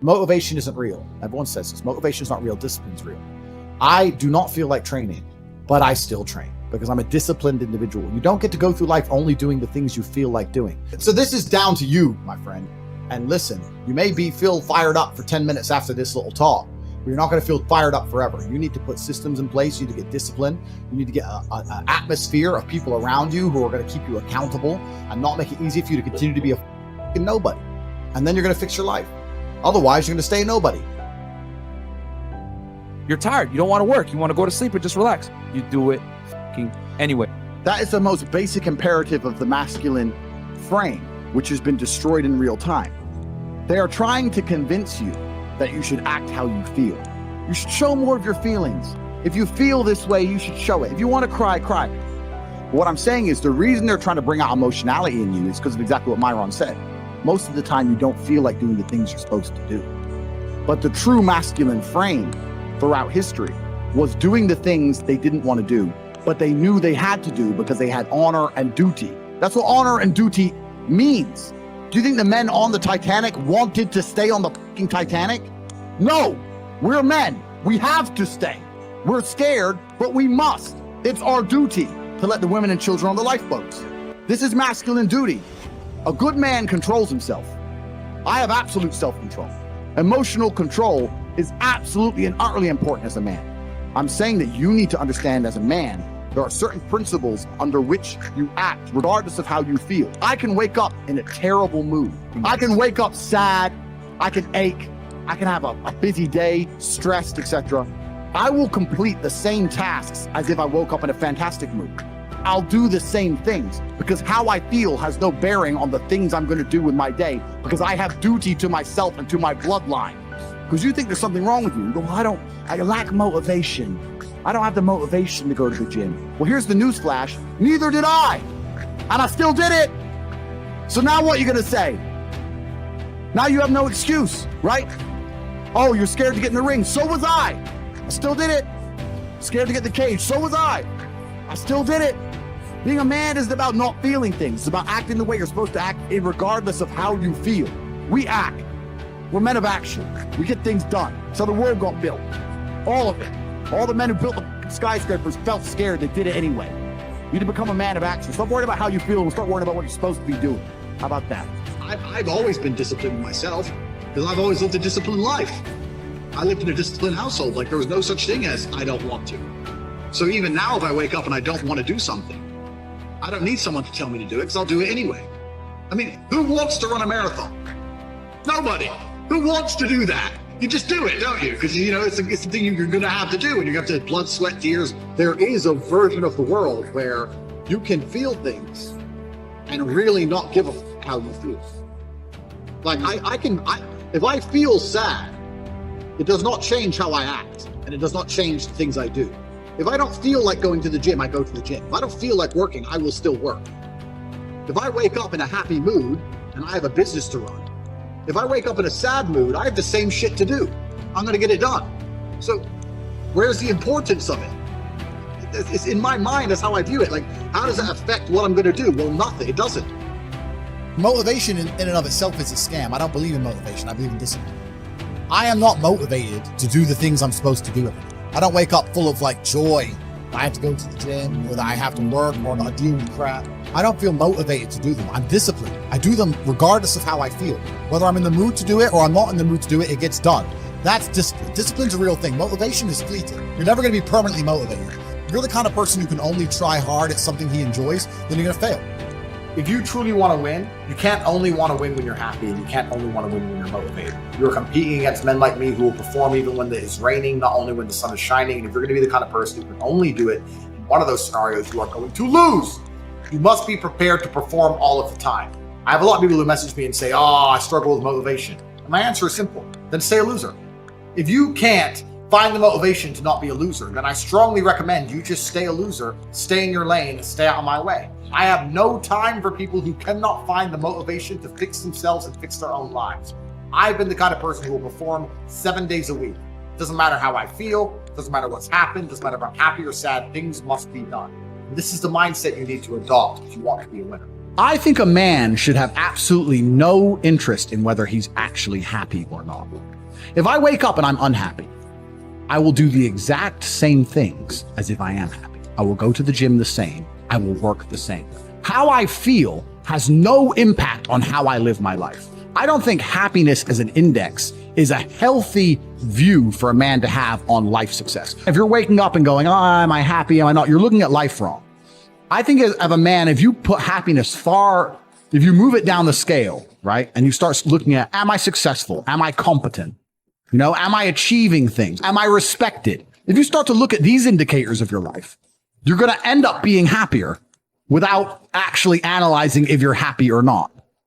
Motivation isn't real. Everyone says this. Motivation is not real. Discipline's real. I do not feel like training, but I still train because I'm a disciplined individual. You don't get to go through life only doing the things you feel like doing. So this is down to you, my friend. And listen, you may feel fired up for 10 minutes after this little talk, but you're not going to feel fired up forever. You need to put systems in place. You need to get discipline. You need to get an atmosphere of people around you who are going to keep you accountable and not make it easy for you to continue to be a fucking nobody. And then you're going to fix your life. Otherwise, you're going to stay a nobody. You're tired. You don't want to work. You want to go to sleep or just relax. You do it anyway. That is the most basic imperative of the masculine frame, which has been destroyed in real time. They are trying to convince you that you should act how you feel. You should show more of your feelings. If you feel this way, you should show it. If you want to cry, cry. What I'm saying is the reason they're trying to bring out emotionality in you is because of exactly what Myron said. Most of the time, you don't feel like doing the things you're supposed to do. But the true masculine frame throughout history was doing the things they didn't want to do, but they knew they had to do because they had honor and duty. That's what honor and duty means. Do you think the men on the Titanic wanted to stay on the fucking Titanic? No, we're men. We have to stay. We're scared, but we must. It's our duty to let the women and children on the lifeboats. This is masculine duty. A good man controls himself. I have absolute self-control. Emotional control is absolutely and utterly important as a man. I'm saying that you need to understand as a man, there are certain principles under which you act, regardless of how you feel. I can wake up in a terrible mood. I can wake up sad. I can ache. I can have a busy day, stressed, etc. I will complete the same tasks as if I woke up in a fantastic mood. I'll do the same things because how I feel has no bearing on the things I'm going to do with my day because I have duty to myself and to my bloodline. Because you think there's something wrong with you. You go, well, I lack motivation. I don't have the motivation to go to the gym. Well, here's the news flash. Neither did I. And I still did it. So now what are you going to say? Now you have no excuse, right? Oh, you're scared to get in the ring. So was I. I still did it. Scared to get in the cage. So was I. I still did it. Being a man isn't about not feeling things. It's about acting the way you're supposed to act regardless of how you feel. We act. We're men of action. We get things done. So the world got built. All of it. All the men who built the skyscrapers felt scared. They did it anyway. You need to become a man of action. Stop worrying about how you feel and start worrying about what you're supposed to be doing. How about that? I've always been disciplined myself because I've always lived a disciplined life. I lived in a disciplined household. Like there was no such thing as I don't want to. So even now, if I wake up and I don't want to do something, I don't need someone to tell me to do it because I'll do it anyway. I mean, who wants to run a marathon? Nobody. Who wants to do that? You just do it, don't you? Because, you know, it's the thing you're going to have to do, and you have to blood, sweat, tears. There is a version of the world where you can feel things and really not give a fuck how you feel. Like if I feel sad, it does not change how I act, and it does not change the things I do. If I don't feel like going to the gym, I go to the gym. If I don't feel like working, I will still work. If I wake up in a happy mood and I have a business to run, if I wake up in a sad mood, I have the same shit to do. I'm going to get it done. So where's the importance of it? It's in my mind, that's how I view it. Like, how does that affect what I'm going to do? Well, nothing. It doesn't. Motivation in and of itself is a scam. I don't believe in motivation. I believe in discipline. I am not motivated to do the things I'm supposed to do. I don't wake up full of like joy. I have to go to the gym or that I have to work or not deal with crap. I don't feel motivated to do them. I'm disciplined. I do them regardless of how I feel. Whether I'm in the mood to do it or I'm not in the mood to do it, it gets done. That's discipline. Discipline's a real thing. Motivation is fleeting. You're never going to be permanently motivated. If you're the kind of person who can only try hard at something he enjoys, then you're going to fail. If you truly want to win, you can't only want to win when you're happy, and you can't only want to win when you're motivated. You're competing against men like me who will perform even when it's raining, not only when the sun is shining. And if you're going to be the kind of person who can only do it in one of those scenarios, you are going to lose. You must be prepared to perform all of the time. I have a lot of people who message me and say, oh, I struggle with motivation. And my answer is simple. Then stay a loser. If you can't find the motivation to not be a loser, then I strongly recommend you just stay a loser, stay in your lane, and stay out of my way. I have no time for people who cannot find the motivation to fix themselves and fix their own lives. I've been the kind of person who will perform 7 days a week. Doesn't matter how I feel, doesn't matter what's happened, doesn't matter if I'm happy or sad, things must be done. And this is the mindset you need to adopt if you want to be a winner. I think a man should have absolutely no interest in whether he's actually happy or not. If I wake up and I'm unhappy, I will do the exact same things as if I am happy. I will go to the gym the same. I will work the same. How I feel has no impact on how I live my life. I don't think happiness as an index is a healthy view for a man to have on life success. If you're waking up and going, oh, am I happy? Am I not? You're looking at life wrong. I think as a man, if you put happiness if you move it down the scale, right? And you start looking at, am I successful? Am I competent? Am I achieving things? Am I respected? If you start to look at these indicators of your life, you're going to end up being happier without actually analyzing if you're happy or not.